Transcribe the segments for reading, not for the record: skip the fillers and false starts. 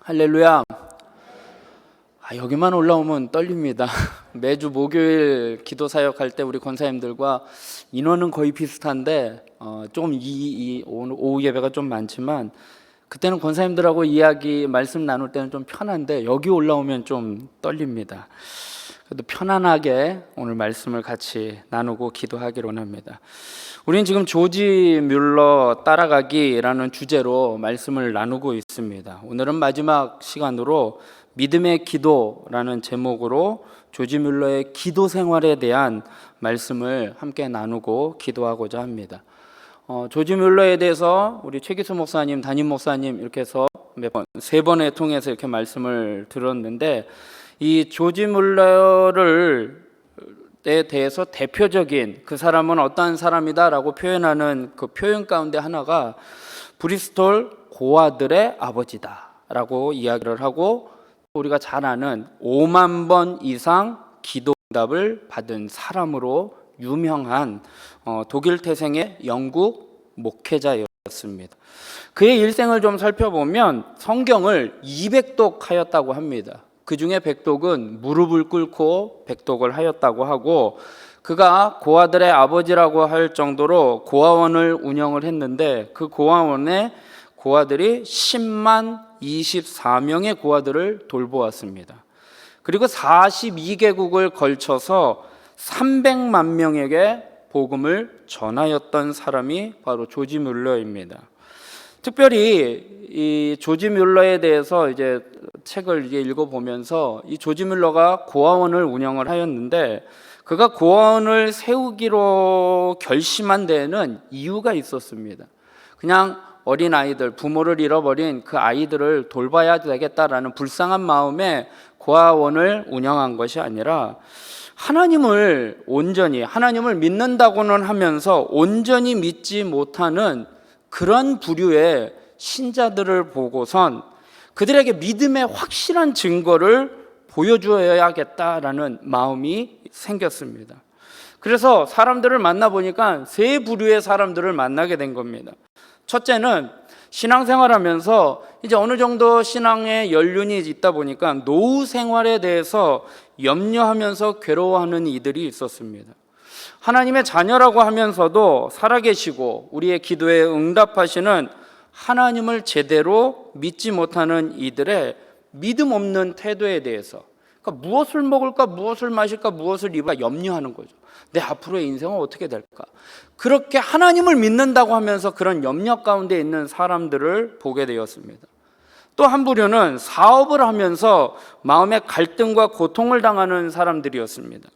할렐루야. 여기만 올라오면 떨립니다. 매주 목요일 기도 사역할 때 우리 권사님들과 인원은 거의 비슷한데 조금 오후 예배가 좀 많지만 그때는 권사님들하고 말씀 나눌 때는 좀 편한데 여기 올라오면 좀 떨립니다. 그래도 편안하게 오늘 말씀을 같이 나누고 기도하기로 합니다. 우리는 지금 조지 뮬러 따라가기라는 주제로 말씀을 나누고 있습니다. 오늘은 마지막 시간으로 믿음의 기도라는 제목으로 조지 뮬러의 기도 생활에 대한 말씀을 함께 나누고 기도하고자 합니다. 조지 뮬러에 대해서 우리 최기수 목사님, 담임 목사님 이렇게 해서 세 번에 통해서 이렇게 말씀을 들었는데 이 조지 뮬러를 에 대해서 대표적인 그 사람은 어떠한 사람이다라고 표현하는 그 표현 가운데 하나가 브리스톨 고아들의 아버지다라고 이야기를 하고 우리가 잘 아는 5만 번 이상 기도 응답을 받은 사람으로 유명한 독일 태생의 영국 목회자였습니다. 그의 일생을 좀 살펴보면 성경을 200독 하였다고 합니다. 그 중에 100독은 무릎을 꿇고 100독을 하였다고 하고 그가 고아들의 아버지라고 할 정도로 고아원을 운영을 했는데 그 고아원에 고아들이 10만 24명의 고아들을 돌보았습니다. 그리고 42개국을 걸쳐서 300만 명에게 복음을 전하였던 사람이 바로 조지 뮬러입니다. 특별히 이 조지 뮬러에 대해서 이제 책을 읽어보면서 이 조지 뮬러가 고아원을 운영을 하였는데 그가 고아원을 세우기로 결심한 데에는 이유가 있었습니다. 그냥 어린 아이들, 부모를 잃어버린 그 아이들을 돌봐야 되겠다라는 불쌍한 마음에 고아원을 운영한 것이 아니라 하나님을 믿는다고는 하면서 온전히 믿지 못하는 그런 부류의 신자들을 보고선 그들에게 믿음의 확실한 증거를 보여주어야겠다라는 마음이 생겼습니다. 그래서 사람들을 만나보니까 세 부류의 사람들을 만나게 된 겁니다. 첫째는 신앙생활하면서 이제 어느 정도 신앙의 연륜이 있다 보니까 노후 생활에 대해서 염려하면서 괴로워하는 이들이 있었습니다. 하나님의 자녀라고 하면서도 살아계시고 우리의 기도에 응답하시는 하나님을 제대로 믿지 못하는 이들의 믿음 없는 태도에 대해서, 그러니까 무엇을 먹을까, 무엇을 마실까, 무엇을 입을까 염려하는 거죠. 내 앞으로의 인생은 어떻게 될까? 그렇게 하나님을 믿는다고 하면서 그런 염려 가운데 있는 사람들을 보게 되었습니다. 또 한 부류는 사업을 하면서 마음의 갈등과 고통을 당하는 사람들이었습니다.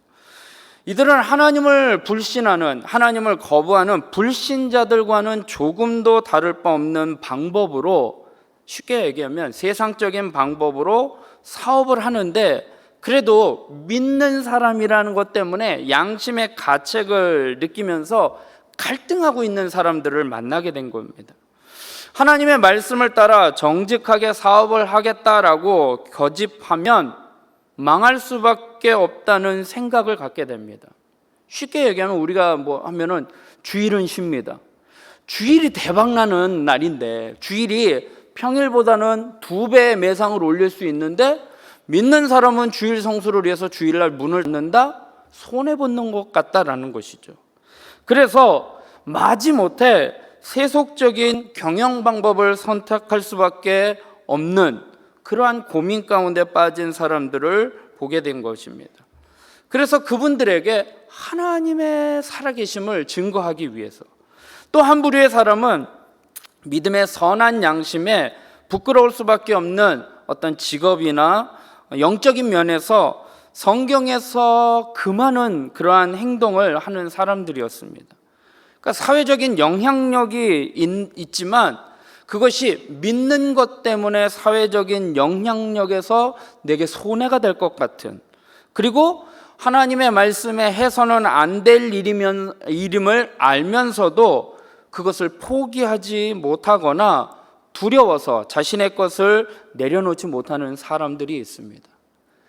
이들은 하나님을 불신하는, 하나님을 거부하는 불신자들과는 조금도 다를 바 없는 방법으로, 쉽게 얘기하면 세상적인 방법으로 사업을 하는데 그래도 믿는 사람이라는 것 때문에 양심의 가책을 느끼면서 갈등하고 있는 사람들을 만나게 된 겁니다. 하나님의 말씀을 따라 정직하게 사업을 하겠다라고 거짓하면 망할 수밖에 없다는 생각을 갖게 됩니다. 쉽게 얘기하면 우리가 하면은 주일은 쉽니다. 주일이 대박나는 날인데 주일이 평일보다는 2배의 매상을 올릴 수 있는데 믿는 사람은 주일 성수를 위해서 주일날 문을 닫는다? 손해보는 것 같다라는 것이죠. 그래서 마지못해 세속적인 경영 방법을 선택할 수밖에 없는 그러한 고민 가운데 빠진 사람들을 보게 된 것입니다. 그래서 그분들에게 하나님의 살아계심을 증거하기 위해서 또 한 부류의 사람은 믿음의 선한 양심에 부끄러울 수밖에 없는 어떤 직업이나 영적인 면에서 성경에서 금하는 그러한 행동을 하는 사람들이었습니다. 그러니까 사회적인 영향력이 있지만 그것이 믿는 것 때문에 사회적인 영향력에서 내게 손해가 될 것 같은, 그리고 하나님의 말씀에 해서는 안 될 일임을 알면서도 그것을 포기하지 못하거나 두려워서 자신의 것을 내려놓지 못하는 사람들이 있습니다.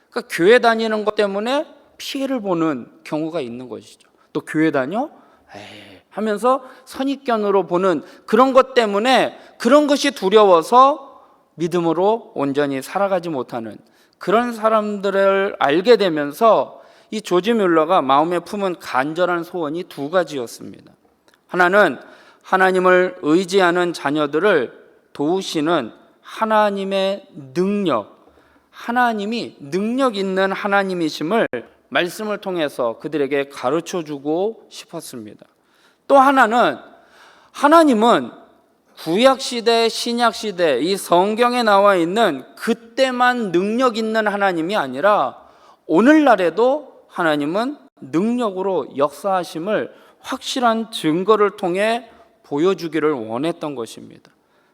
그러니까 교회 다니는 것 때문에 피해를 보는 경우가 있는 것이죠. 또 교회 다녀? 하면서 선입견으로 보는 그런 것 때문에 그런 것이 두려워서 믿음으로 온전히 살아가지 못하는 그런 사람들을 알게 되면서 이 조지 뮬러가 마음에 품은 간절한 소원이 두 가지였습니다. 하나는 하나님을 의지하는 자녀들을 도우시는 하나님의 능력, 하나님이 능력 있는 하나님이심을 말씀을 통해서 그들에게 가르쳐주고 싶었습니다. 또 하나는 하나님은 구약시대, 신약시대 이 성경에 나와 있는 그때만 능력 있는 하나님이 아니라 오늘날에도 하나님은 능력으로 역사하심을 확실한 증거를 통해 보여주기를 원했던 것입니다.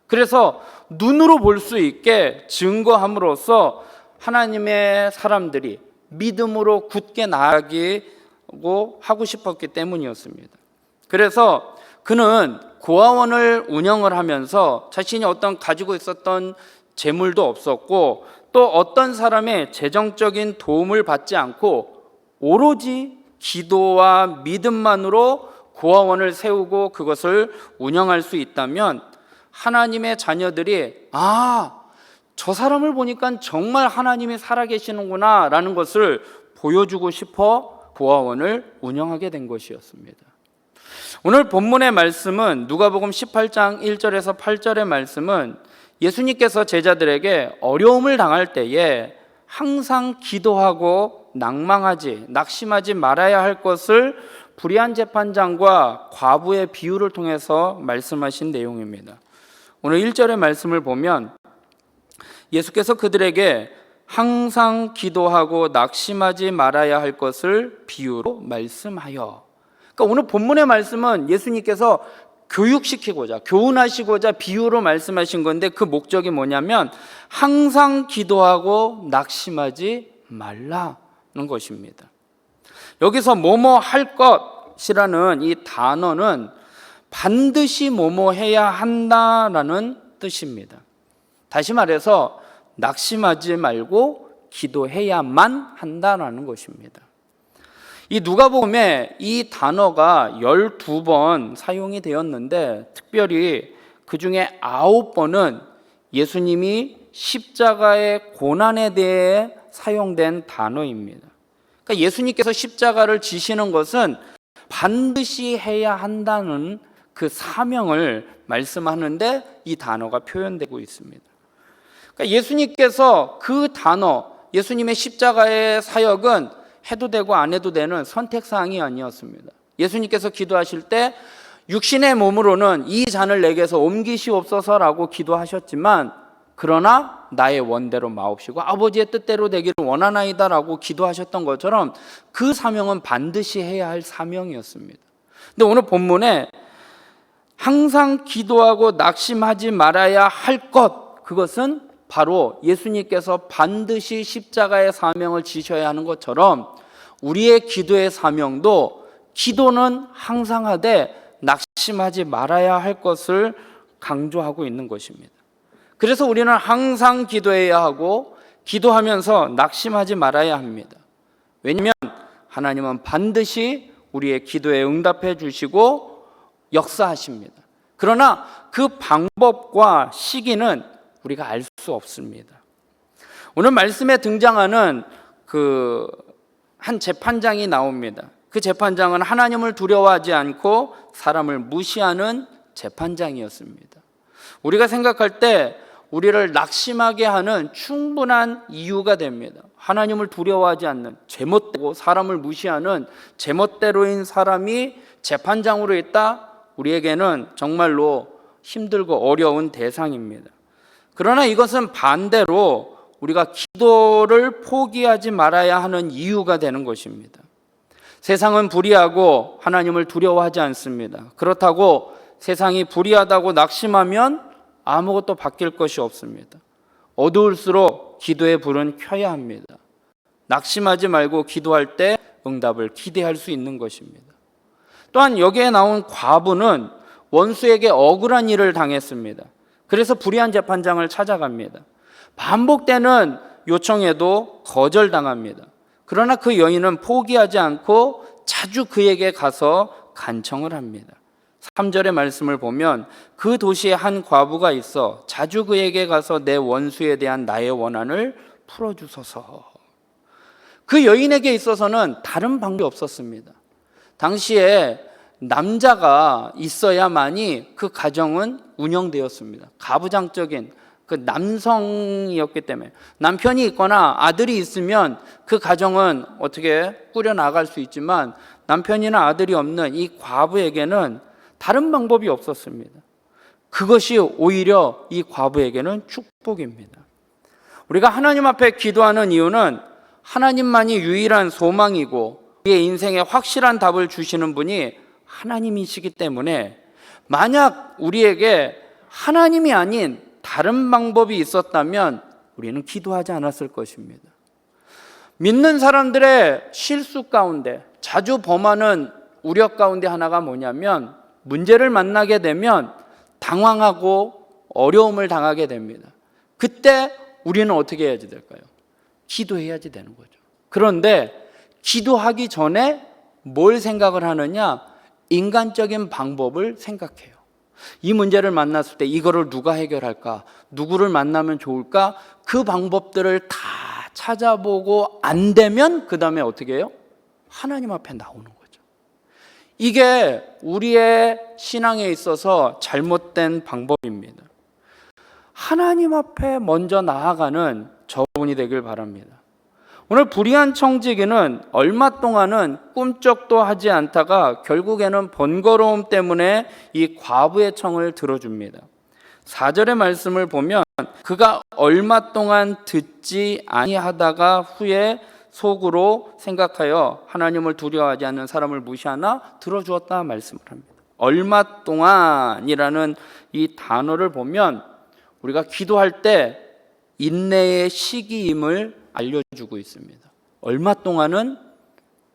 그래서 눈으로 볼 수 있게 증거함으로써 하나님의 사람들이 믿음으로 굳게 나아가고 하고 싶었기 때문이었습니다. 그래서 그는 고아원을 운영을 하면서 자신이 어떤 가지고 있었던 재물도 없었고 또 어떤 사람의 재정적인 도움을 받지 않고 오로지 기도와 믿음만으로 고아원을 세우고 그것을 운영할 수 있다면 하나님의 자녀들이 저 사람을 보니까 정말 하나님이 살아계시는구나 라는 것을 보여주고 싶어 고아원을 운영하게 된 것이었습니다. 오늘 본문의 말씀은 누가복음 18장 1절에서 8절의 말씀은 예수님께서 제자들에게 어려움을 당할 때에 항상 기도하고 낙심하지 말아야 할 것을 불의한 재판장과 과부의 비유를 통해서 말씀하신 내용입니다. 오늘 1절의 말씀을 보면 예수께서 그들에게 항상 기도하고 낙심하지 말아야 할 것을 비유로 말씀하여. 그러니까 오늘 본문의 말씀은 예수님께서 교육시키고자, 교훈하시고자 비유로 말씀하신 건데 그 목적이 뭐냐면 항상 기도하고 낙심하지 말라는 것입니다. 여기서 뭐뭐 할 것이라는 이 단어는 반드시 뭐뭐 해야 한다라는 뜻입니다. 다시 말해서 낙심하지 말고 기도해야만 한다라는 것입니다. 이 누가복음에 이 단어가 12번 사용이 되었는데 특별히 그 중에 9번은 예수님이 십자가의 고난에 대해 사용된 단어입니다. 그러니까 예수님께서 십자가를 지시는 것은 반드시 해야 한다는 그 사명을 말씀하는데 이 단어가 표현되고 있습니다. 그러니까 예수님께서 그 단어, 예수님의 십자가의 사역은 해도 되고 안 해도 되는 선택사항이 아니었습니다. 예수님께서 기도하실 때 육신의 몸으로는 이 잔을 내게서 옮기시옵소서라고 기도하셨지만 그러나 나의 원대로 마옵시고 아버지의 뜻대로 되기를 원하나이다라고 기도하셨던 것처럼 그 사명은 반드시 해야 할 사명이었습니다. 근데 오늘 본문에 항상 기도하고 낙심하지 말아야 할 것, 그것은 바로 예수님께서 반드시 십자가의 사명을 지셔야 하는 것처럼 우리의 기도의 사명도 기도는 항상 하되 낙심하지 말아야 할 것을 강조하고 있는 것입니다. 그래서 우리는 항상 기도해야 하고 기도하면서 낙심하지 말아야 합니다. 왜냐하면 하나님은 반드시 우리의 기도에 응답해 주시고 역사하십니다. 그러나 그 방법과 시기는 우리가 알 수 없습니다. 오늘 말씀에 등장하는 한 재판장이 나옵니다. 그 재판장은 하나님을 두려워하지 않고 사람을 무시하는 재판장이었습니다. 우리가 생각할 때 우리를 낙심하게 하는 충분한 이유가 됩니다. 하나님을 두려워하지 않는 제멋대로 사람을 무시하는 제멋대로인 사람이 재판장으로 있다? 우리에게는 정말로 힘들고 어려운 대상입니다. 그러나 이것은 반대로 우리가 기도를 포기하지 말아야 하는 이유가 되는 것입니다. 세상은 불의하고 하나님을 두려워하지 않습니다. 그렇다고 세상이 불의하다고 낙심하면 아무것도 바뀔 것이 없습니다. 어두울수록 기도의 불은 켜야 합니다. 낙심하지 말고 기도할 때 응답을 기대할 수 있는 것입니다. 또한 여기에 나온 과부는 원수에게 억울한 일을 당했습니다. 그래서 불의한 재판장을 찾아갑니다. 반복되는 요청에도 거절당합니다. 그러나 그 여인은 포기하지 않고 자주 그에게 가서 간청을 합니다. 3절의 말씀을 보면 그 도시에 한 과부가 있어 자주 그에게 가서 내 원수에 대한 나의 원한을 풀어주소서. 그 여인에게 있어서는 다른 방법이 없었습니다. 당시에 남자가 있어야만이 그 가정은 운영되었습니다. 가부장적인 그 남성이었기 때문에 남편이 있거나 아들이 있으면 그 가정은 어떻게 꾸려나갈 수 있지만 남편이나 아들이 없는 이 과부에게는 다른 방법이 없었습니다. 그것이 오히려 이 과부에게는 축복입니다. 우리가 하나님 앞에 기도하는 이유는 하나님만이 유일한 소망이고 우리의 인생에 확실한 답을 주시는 분이 하나님이시기 때문에 만약 우리에게 하나님이 아닌 다른 방법이 있었다면 우리는 기도하지 않았을 것입니다. 믿는 사람들의 실수 가운데 자주 범하는 우려 가운데 하나가 뭐냐면 문제를 만나게 되면 당황하고 어려움을 당하게 됩니다. 그때 우리는 어떻게 해야지 될까요? 기도해야지 되는 거죠. 그런데 기도하기 전에 뭘 생각을 하느냐? 인간적인 방법을 생각해요. 이 문제를 만났을 때 이거를 누가 해결할까? 누구를 만나면 좋을까? 그 방법들을 다 찾아보고 안 되면 그 다음에 어떻게 해요? 하나님 앞에 나오는 거죠. 이게 우리의 신앙에 있어서 잘못된 방법입니다. 하나님 앞에 먼저 나아가는 저분이 되길 바랍니다. 오늘 불의한 청지기는 얼마 동안은 꿈쩍도 하지 않다가 결국에는 번거로움 때문에 이 과부의 청을 들어줍니다. 4절의 말씀을 보면 그가 얼마 동안 듣지 아니하다가 후에 속으로 생각하여 하나님을 두려워하지 않는 사람을 무시하나 들어주었다 말씀을 합니다. 얼마 동안이라는 이 단어를 보면 우리가 기도할 때 인내의 시기임을 알려주고 있습니다. 얼마 동안은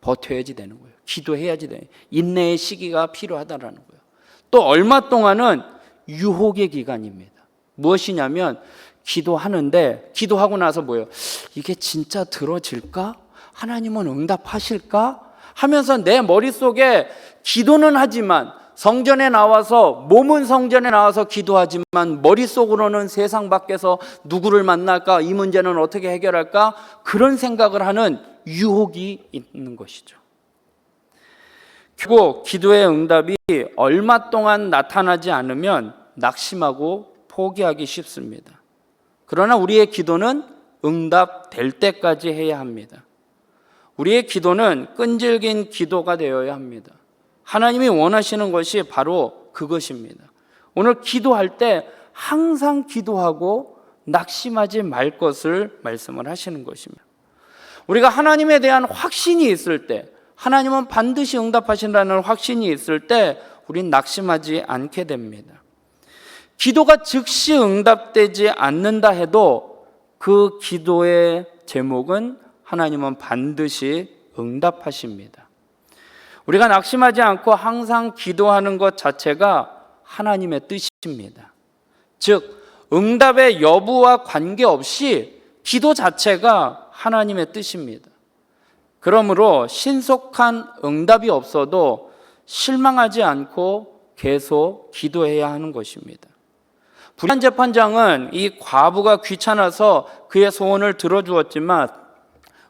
버텨야지 되는 거예요. 기도해야지 돼요. 인내의 시기가 필요하다라는 거예요. 또 얼마 동안은 유혹의 기간입니다. 무엇이냐면 기도하는데 기도하고 나서 뭐예요? 이게 진짜 들어질까? 하나님은 응답하실까? 하면서 내 머릿속에 기도는 하지만 성전에 나와서 몸은 성전에 나와서 기도하지만 머릿속으로는 세상 밖에서 누구를 만날까? 이 문제는 어떻게 해결할까? 그런 생각을 하는 유혹이 있는 것이죠. 결국 기도의 응답이 얼마 동안 나타나지 않으면 낙심하고 포기하기 쉽습니다. 그러나 우리의 기도는 응답될 때까지 해야 합니다. 우리의 기도는 끈질긴 기도가 되어야 합니다. 하나님이 원하시는 것이 바로 그것입니다. 오늘 기도할 때 항상 기도하고 낙심하지 말 것을 말씀을 하시는 것입니다. 우리가 하나님에 대한 확신이 있을 때, 하나님은 반드시 응답하신다는 확신이 있을 때 우린 낙심하지 않게 됩니다. 기도가 즉시 응답되지 않는다 해도 그 기도의 제목은 하나님은 반드시 응답하십니다. 우리가 낙심하지 않고 항상 기도하는 것 자체가 하나님의 뜻입니다. 즉, 응답의 여부와 관계없이 기도 자체가 하나님의 뜻입니다. 그러므로 신속한 응답이 없어도 실망하지 않고 계속 기도해야 하는 것입니다. 불의한 재판장은 이 과부가 귀찮아서 그의 소원을 들어주었지만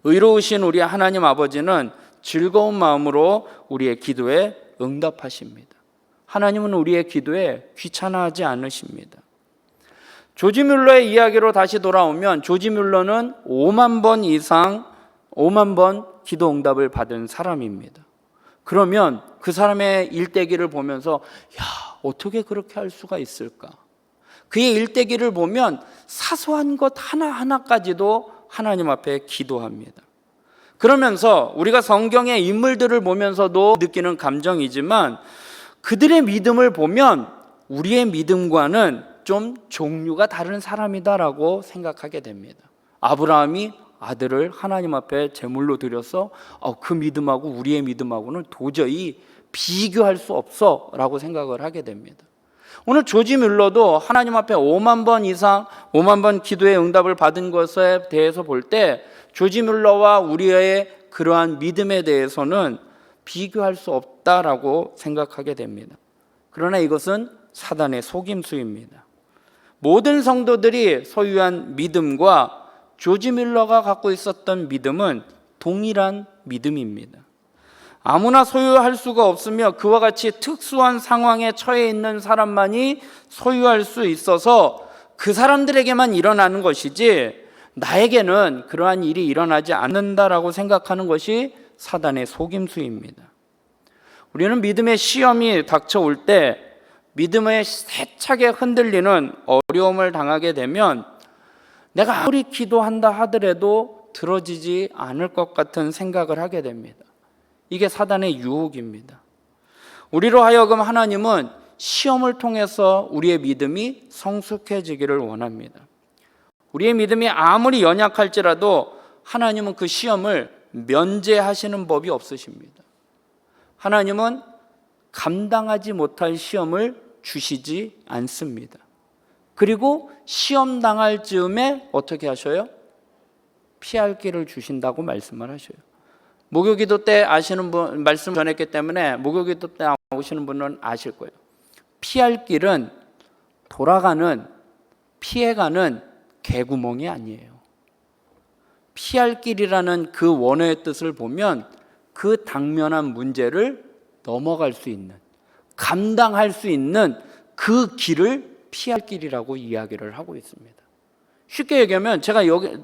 의로우신 우리 하나님 아버지는 즐거운 마음으로 우리의 기도에 응답하십니다. 하나님은 우리의 기도에 귀찮아하지 않으십니다. 조지 뮬러의 이야기로 다시 돌아오면 조지 뮬러는 5만 번 기도 응답을 받은 사람입니다. 그러면 그 사람의 일대기를 보면서 어떻게 그렇게 할 수가 있을까? 그의 일대기를 보면 사소한 것 하나하나까지도 하나님 앞에 기도합니다. 그러면서 우리가 성경의 인물들을 보면서도 느끼는 감정이지만 그들의 믿음을 보면 우리의 믿음과는 좀 종류가 다른 사람이다라고 생각하게 됩니다. 아브라함이 아들을 하나님 앞에 제물로 드려서 그 믿음하고 우리의 믿음하고는 도저히 비교할 수 없어 라고 생각을 하게 됩니다. 오늘 조지 뮬러도 하나님 앞에 5만 번 기도의 응답을 받은 것에 대해서 볼 때 조지 뮬러와 우리의 그러한 믿음에 대해서는 비교할 수 없다라고 생각하게 됩니다. 그러나 이것은 사단의 속임수입니다. 모든 성도들이 소유한 믿음과 조지 뮬러가 갖고 있었던 믿음은 동일한 믿음입니다. 아무나 소유할 수가 없으며 그와 같이 특수한 상황에 처해 있는 사람만이 소유할 수 있어서 그 사람들에게만 일어나는 것이지 나에게는 그러한 일이 일어나지 않는다라고 생각하는 것이 사단의 속임수입니다. 우리는 믿음의 시험이 닥쳐올 때 믿음에 세차게 흔들리는 어려움을 당하게 되면 내가 아무리 기도한다 하더라도 들어지지 않을 것 같은 생각을 하게 됩니다. 이게 사단의 유혹입니다. 우리로 하여금 하나님은 시험을 통해서 우리의 믿음이 성숙해지기를 원합니다. 우리의 믿음이 아무리 연약할지라도 하나님은 그 시험을 면제하시는 법이 없으십니다. 하나님은 감당하지 못할 시험을 주시지 않습니다. 그리고 시험 당할 즈음에 어떻게 하셔요? 피할 길을 주신다고 말씀을 하셔요. 목요기도 때 아시는 분, 말씀 전했기 때문에 목요기도 때 오시는 분은 아실 거예요. 피할 길은 돌아가는, 피해가는 개구멍이 아니에요. 피할 길이라는 그 원어의 뜻을 보면 그 당면한 문제를 넘어갈 수 있는, 감당할 수 있는 그 길을 피할 길이라고 이야기를 하고 있습니다. 쉽게 얘기하면 제가 여기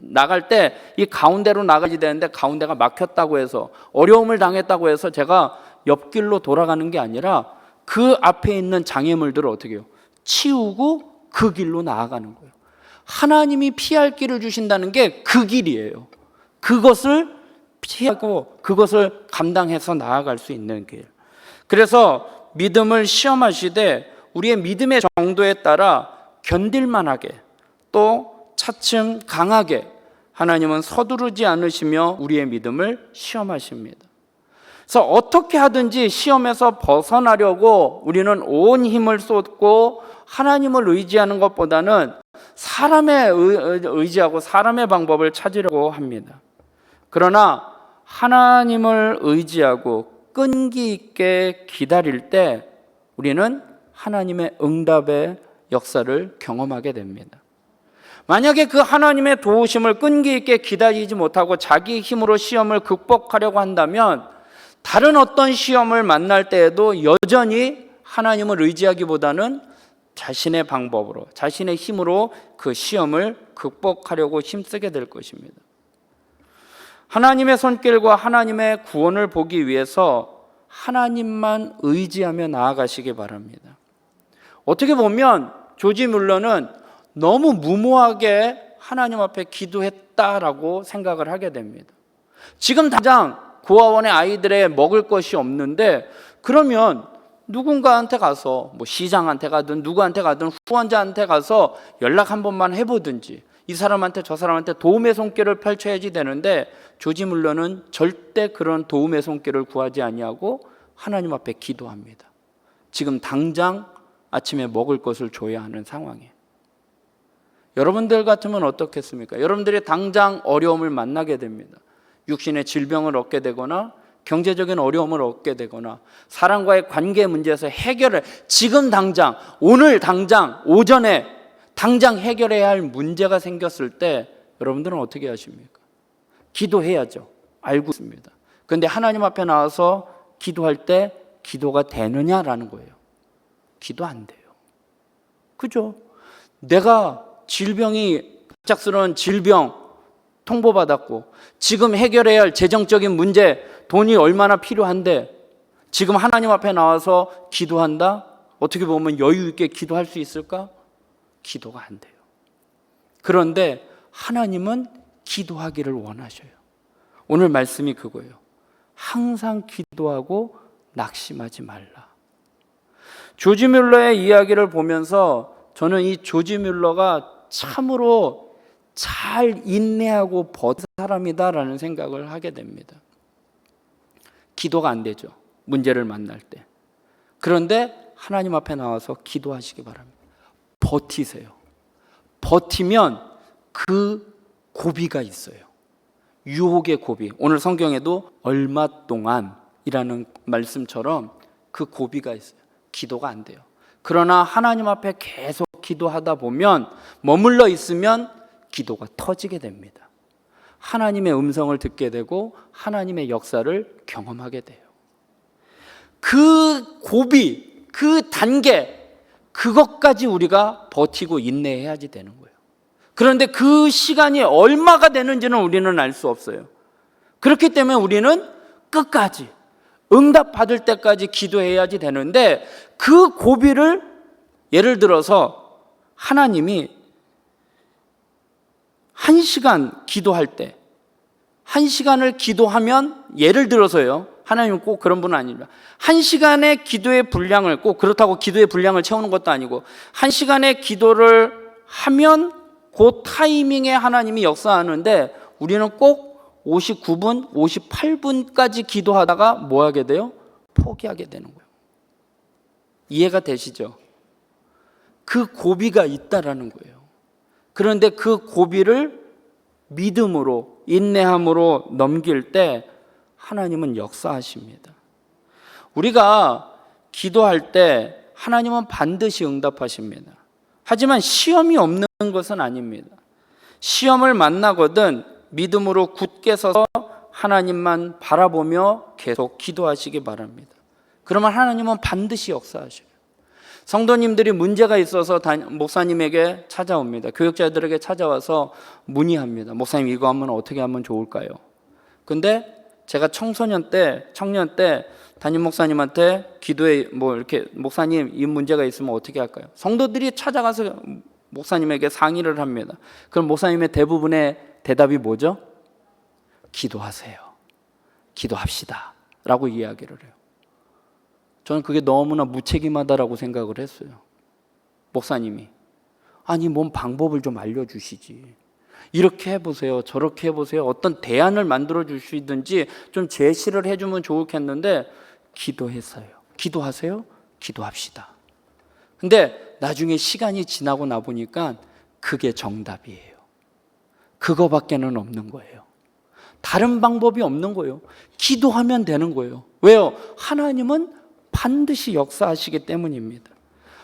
나갈 때 이 가운데로 나가야 되는데 가운데가 막혔다고 해서 어려움을 당했다고 해서 제가 옆길로 돌아가는 게 아니라 그 앞에 있는 장애물들을 어떻게 해요? 치우고 그 길로 나아가는 거예요. 하나님이 피할 길을 주신다는 게 그 길이에요. 그것을 피하고 그것을 감당해서 나아갈 수 있는 길. 그래서 믿음을 시험하시되 우리의 믿음의 정도에 따라 견딜만하게 또 차츰 강하게 하나님은 서두르지 않으시며 우리의 믿음을 시험하십니다. 그래서 어떻게 하든지 시험에서 벗어나려고 우리는 온 힘을 쏟고 하나님을 의지하는 것보다는 사람의 의지하고 사람의 방법을 찾으려고 합니다. 그러나 하나님을 의지하고 끈기 있게 기다릴 때 우리는 하나님의 응답의 역사를 경험하게 됩니다. 만약에 그 하나님의 도우심을 끈기 있게 기다리지 못하고 자기 힘으로 시험을 극복하려고 한다면 다른 어떤 시험을 만날 때에도 여전히 하나님을 의지하기보다는 자신의 방법으로, 자신의 힘으로 그 시험을 극복하려고 힘쓰게 될 것입니다. 하나님의 손길과 하나님의 구원을 보기 위해서 하나님만 의지하며 나아가시기 바랍니다. 어떻게 보면 조지 뮬러는 너무 무모하게 하나님 앞에 기도했다라고 생각을 하게 됩니다. 지금 당장 고아원의 아이들의 먹을 것이 없는데 그러면 누군가한테 가서 뭐 시장한테 가든 누구한테 가든 후원자한테 가서 연락 한 번만 해보든지 이 사람한테 저 사람한테 도움의 손길을 펼쳐야지 되는데 조지 뮬러는 절대 그런 도움의 손길을 구하지 아니하고 하나님 앞에 기도합니다. 지금 당장 아침에 먹을 것을 줘야 하는 상황이에요. 여러분들 같으면 어떻겠습니까? 여러분들이 당장 어려움을 만나게 됩니다. 육신의 질병을 얻게 되거나 경제적인 어려움을 얻게 되거나 사람과의 관계 문제에서 해결을 지금 당장 오늘 당장 오전에 당장 해결해야 할 문제가 생겼을 때 여러분들은 어떻게 하십니까? 기도해야죠. 알고 있습니다. 그런데 하나님 앞에 나와서 기도할 때 기도가 되느냐라는 거예요. 기도 안 돼요. 그죠? 내가 질병이 갑작스러운 질병 통보받았고 지금 해결해야 할 재정적인 문제 돈이 얼마나 필요한데 지금 하나님 앞에 나와서 기도한다? 어떻게 보면 여유 있게 기도할 수 있을까? 기도가 안 돼요. 그런데 하나님은 기도하기를 원하셔요. 오늘 말씀이 그거예요. 항상 기도하고 낙심하지 말라. 조지 뮬러의 이야기를 보면서 저는 이 조지 뮬러가 참으로 잘 인내하고 버틴 사람이다라는 생각을 하게 됩니다. 기도가 안 되죠. 문제를 만날 때. 그런데 하나님 앞에 나와서 기도하시기 바랍니다. 버티세요. 버티면 그 고비가 있어요. 유혹의 고비. 오늘 성경에도 얼마 동안이라는 말씀처럼 그 고비가 있어요. 기도가 안 돼요. 그러나 하나님 앞에 계속 기도하다 보면, 머물러 있으면 기도가 터지게 됩니다. 하나님의 음성을 듣게 되고 하나님의 역사를 경험하게 돼요. 그 고비, 그 단계, 그것까지 우리가 버티고 인내해야지 되는 거예요. 그런데 그 시간이 얼마가 되는지는 우리는 알 수 없어요. 그렇기 때문에 우리는 끝까지 응답받을 때까지 기도해야지 되는데, 그 고비를, 예를 들어서 하나님이 1시간 기도할 때, 1시간을 기도하면, 예를 들어서요, 하나님은 꼭 그런 분은 아닙니다. 1시간의 기도의 분량을, 꼭 그렇다고 기도의 분량을 채우는 것도 아니고, 1시간의 기도를 하면 그 타이밍에 하나님이 역사하는데, 우리는 꼭 59분, 58분까지 기도하다가 뭐 하게 돼요? 포기하게 되는 거예요. 이해가 되시죠? 그 고비가 있다라는 거예요. 그런데 그 고비를 믿음으로, 인내함으로 넘길 때 하나님은 역사하십니다. 우리가 기도할 때 하나님은 반드시 응답하십니다. 하지만 시험이 없는 것은 아닙니다. 시험을 만나거든 믿음으로 굳게 서서 하나님만 바라보며 계속 기도하시기 바랍니다. 그러면 하나님은 반드시 역사하셔요. 성도님들이 문제가 있어서 목사님에게 찾아옵니다. 교육자들에게 찾아와서 문의합니다. 목사님, 이거 하면 어떻게 하면 좋을까요? 근데 제가 청년 때 담임 목사님한테 기도에 이렇게, 목사님 이 문제가 있으면 어떻게 할까요? 성도들이 찾아가서 목사님에게 상의를 합니다. 그럼 목사님의 대부분의 대답이 뭐죠? 기도하세요. 기도합시다. 라고 이야기를 해요. 저는 그게 너무나 무책임하다라고 생각을 했어요. 목사님이, 아니 뭔 방법을 좀 알려주시지. 이렇게 해보세요, 저렇게 해보세요, 어떤 대안을 만들어 주시든지 좀 제시를 해주면 좋겠는데, 기도했어요. 기도하세요? 기도합시다. 근데 나중에 시간이 지나고 나 보니까 그게 정답이에요. 그거밖에는 없는 거예요. 다른 방법이 없는 거예요. 기도하면 되는 거예요. 왜요? 하나님은 반드시 역사하시기 때문입니다.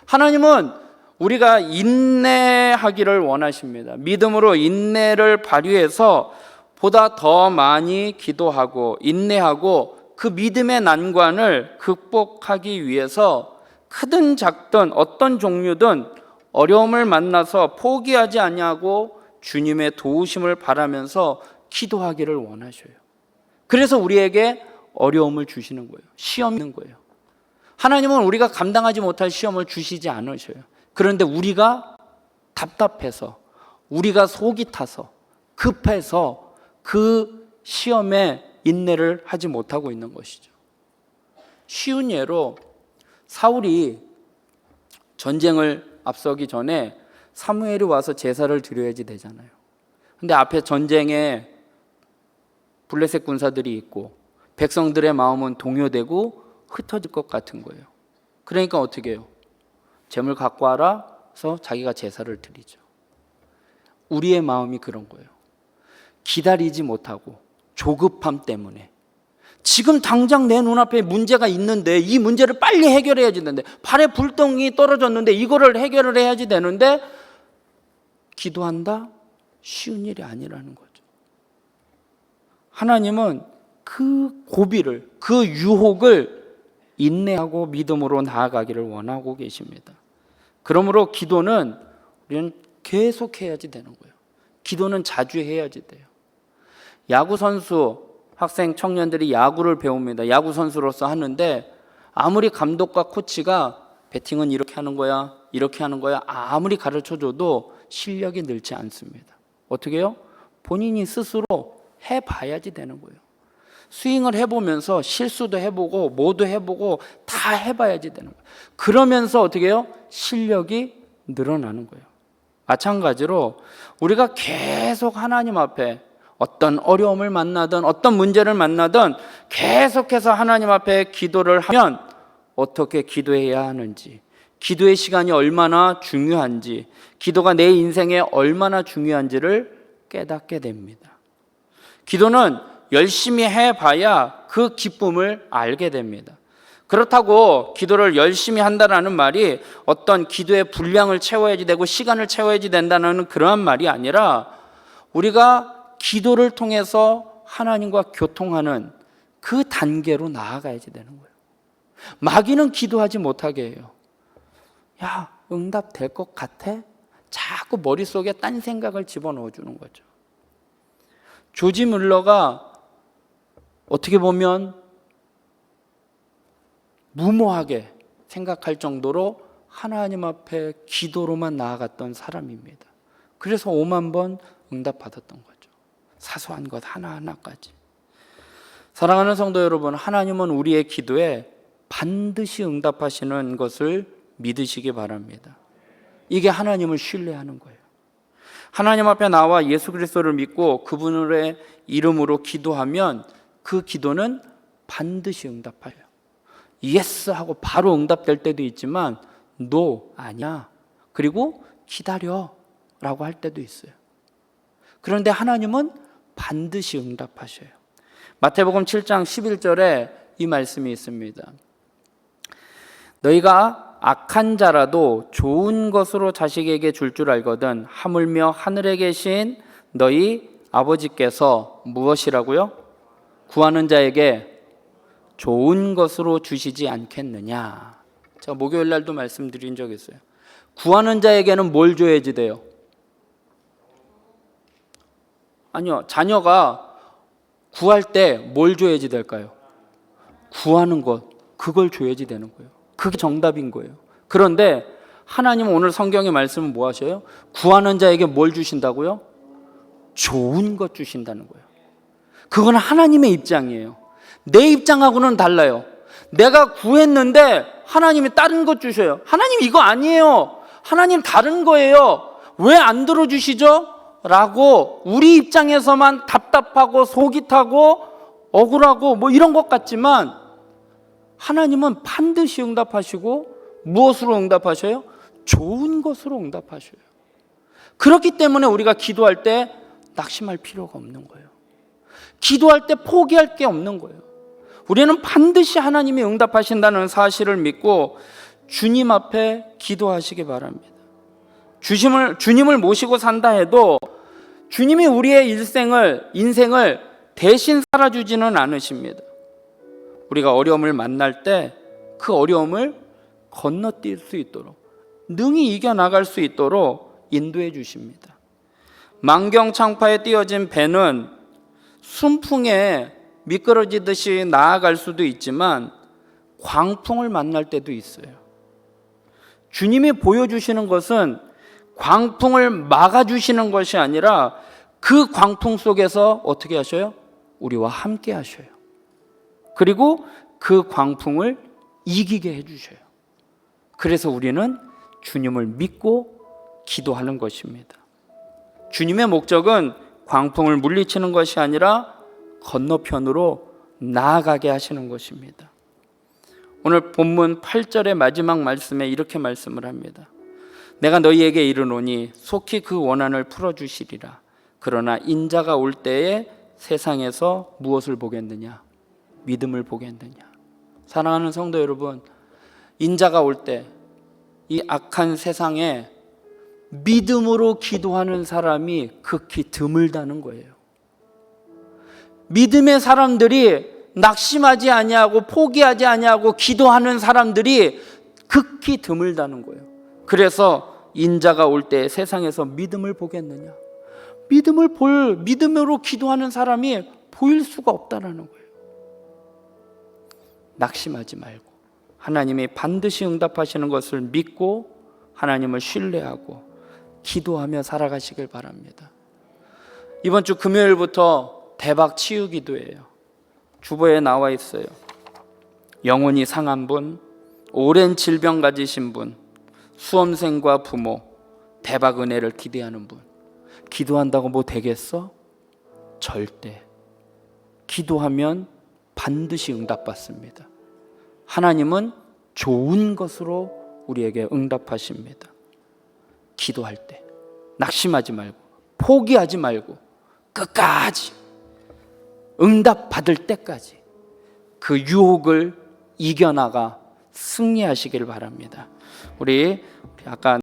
하나님은 우리가 인내하기를 원하십니다. 믿음으로 인내를 발휘해서 보다 더 많이 기도하고 인내하고 그 믿음의 난관을 극복하기 위해서 크든 작든 어떤 종류든 어려움을 만나서 포기하지 아니하고 주님의 도우심을 바라면서 기도하기를 원하셔요. 그래서 우리에게 어려움을 주시는 거예요. 시험이 있는 거예요. 하나님은 우리가 감당하지 못할 시험을 주시지 않으셔요. 그런데 우리가 답답해서, 우리가 속이 타서, 급해서 그 시험에 인내를 하지 못하고 있는 것이죠. 쉬운 예로 사울이 전쟁을 앞서기 전에 사무엘이 와서 제사를 드려야지 되잖아요. 근데 앞에 전쟁에 블레셋 군사들이 있고 백성들의 마음은 동요되고 흩어질 것 같은 거예요. 그러니까 어떻게 해요? 재물 갖고 와라서 자기가 제사를 드리죠. 우리의 마음이 그런 거예요. 기다리지 못하고 조급함 때문에 지금 당장 내 눈앞에 문제가 있는데 이 문제를 빨리 해결해야지 되는데, 발에 불똥이 떨어졌는데 이거를 해결을 해야지 되는데, 기도한다? 쉬운 일이 아니라는 거죠. 하나님은 그 고비를, 그 유혹을 인내하고 믿음으로 나아가기를 원하고 계십니다. 그러므로 기도는 우리는 계속 해야지 되는 거예요. 기도는 자주 해야지 돼요. 야구 선수, 학생 청년들이 야구를 배웁니다. 야구 선수로서 하는데 아무리 감독과 코치가 배팅은 이렇게 하는 거야, 이렇게 하는 거야 아무리 가르쳐줘도 실력이 늘지 않습니다. 어떻게 해요? 본인이 스스로 해봐야지 되는 거예요. 스윙을 해보면서 실수도 해보고 뭐도 해보고 다 해봐야지 되는 거예요. 그러면서 어떻게 해요? 실력이 늘어나는 거예요. 마찬가지로 우리가 계속 하나님 앞에 어떤 어려움을 만나든 어떤 문제를 만나든 계속해서 하나님 앞에 기도를 하면 어떻게 기도해야 하는지, 기도의 시간이 얼마나 중요한지, 기도가 내 인생에 얼마나 중요한지를 깨닫게 됩니다. 기도는 열심히 해봐야 그 기쁨을 알게 됩니다. 그렇다고 기도를 열심히 한다라는 말이 어떤 기도의 분량을 채워야지 되고 시간을 채워야지 된다는 그러한 말이 아니라 우리가 기도를 통해서 하나님과 교통하는 그 단계로 나아가야지 되는 거예요. 마귀는 기도하지 못하게 해요. 야, 응답 될 것 같아? 자꾸 머릿속에 딴 생각을 집어넣어 주는 거죠. 조지 물러가 어떻게 보면 무모하게 생각할 정도로 하나님 앞에 기도로만 나아갔던 사람입니다. 그래서 5만 번 응답받았던 거죠. 사소한 것 하나하나까지. 사랑하는 성도 여러분, 하나님은 우리의 기도에 반드시 응답하시는 것을 믿으시기 바랍니다. 이게 하나님을 신뢰하는 거예요. 하나님 앞에 나와 예수 그리스도를 믿고 그분의 이름으로 기도하면 그 기도는 반드시 응답해요. 예스 하고 바로 응답될 때도 있지만 노, 아니야. 그리고 기다려 라고 할 때도 있어요. 그런데 하나님은 반드시 응답하셔요. 마태복음 7장 11절에 이 말씀이 있습니다. 너희가 악한 자라도 좋은 것으로 자식에게 줄 줄 알거든 하물며 하늘에 계신 너희 아버지께서 무엇이라고요? 구하는 자에게 좋은 것으로 주시지 않겠느냐. 제가 목요일 날도 말씀드린 적 있어요. 구하는 자에게는 뭘 줘야지 돼요? 아니요, 자녀가 구할 때 뭘 줘야지 될까요? 구하는 것, 그걸 줘야지 되는 거예요. 그게 정답인 거예요. 그런데 하나님은 오늘 성경의 말씀은 뭐 하셔요? 구하는 자에게 뭘 주신다고요? 좋은 것 주신다는 거예요. 그건 하나님의 입장이에요. 내 입장하고는 달라요. 내가 구했는데 하나님이 다른 것 주셔요. 하나님 이거 아니에요. 하나님 다른 거예요. 왜 안 들어주시죠? 라고 우리 입장에서만 답답하고 속이 타고 억울하고 뭐 이런 것 같지만 하나님은 반드시 응답하시고 무엇으로 응답하셔요? 좋은 것으로 응답하셔요. 그렇기 때문에 우리가 기도할 때 낙심할 필요가 없는 거예요. 기도할 때 포기할 게 없는 거예요. 우리는 반드시 하나님이 응답하신다는 사실을 믿고 주님 앞에 기도하시기 바랍니다. 주님을 모시고 산다 해도 주님이 우리의 인생을 대신 살아주지는 않으십니다. 우리가 어려움을 만날 때 그 어려움을 건너뛸 수 있도록 능히 이겨나갈 수 있도록 인도해 주십니다. 만경창파에 띄어진 배는 순풍에 미끄러지듯이 나아갈 수도 있지만 광풍을 만날 때도 있어요. 주님이 보여주시는 것은 광풍을 막아주시는 것이 아니라 그 광풍 속에서 어떻게 하셔요? 우리와 함께 하셔요. 그리고 그 광풍을 이기게 해주셔요. 그래서 우리는 주님을 믿고 기도하는 것입니다. 주님의 목적은 광풍을 물리치는 것이 아니라 건너편으로 나아가게 하시는 것입니다. 오늘 본문 8절의 마지막 말씀에 이렇게 말씀을 합니다. 내가 너희에게 이르노니 속히 그 원한을 풀어주시리라. 그러나 인자가 올 때에 세상에서 무엇을 보겠느냐? 믿음을 보겠느냐? 사랑하는 성도 여러분, 인자가 올 때 이 악한 세상에 믿음으로 기도하는 사람이 극히 드물다는 거예요. 믿음의 사람들이 낙심하지 아니하고 포기하지 아니하고 기도하는 사람들이 극히 드물다는 거예요. 그래서 인자가 올 때 세상에서 믿음을 보겠느냐? 믿음으로 기도하는 사람이 보일 수가 없다는 거예요. 낙심하지 말고 하나님이 반드시 응답하시는 것을 믿고 하나님을 신뢰하고 기도하며 살아가시길 바랍니다. 이번 주 금요일부터 대박 치유 기도예요. 주보에 나와 있어요. 영혼이 상한 분, 오랜 질병 가지신 분, 수험생과 부모, 대박 은혜를 기대하는 분. 기도한다고 뭐 되겠어? 절대. 기도하면 반드시 응답받습니다. 하나님은 좋은 것으로 우리에게 응답하십니다. 기도할 때 낙심하지 말고 포기하지 말고 끝까지 응답받을 때까지 그 유혹을 이겨나가 승리하시길 바랍니다. 우리 아까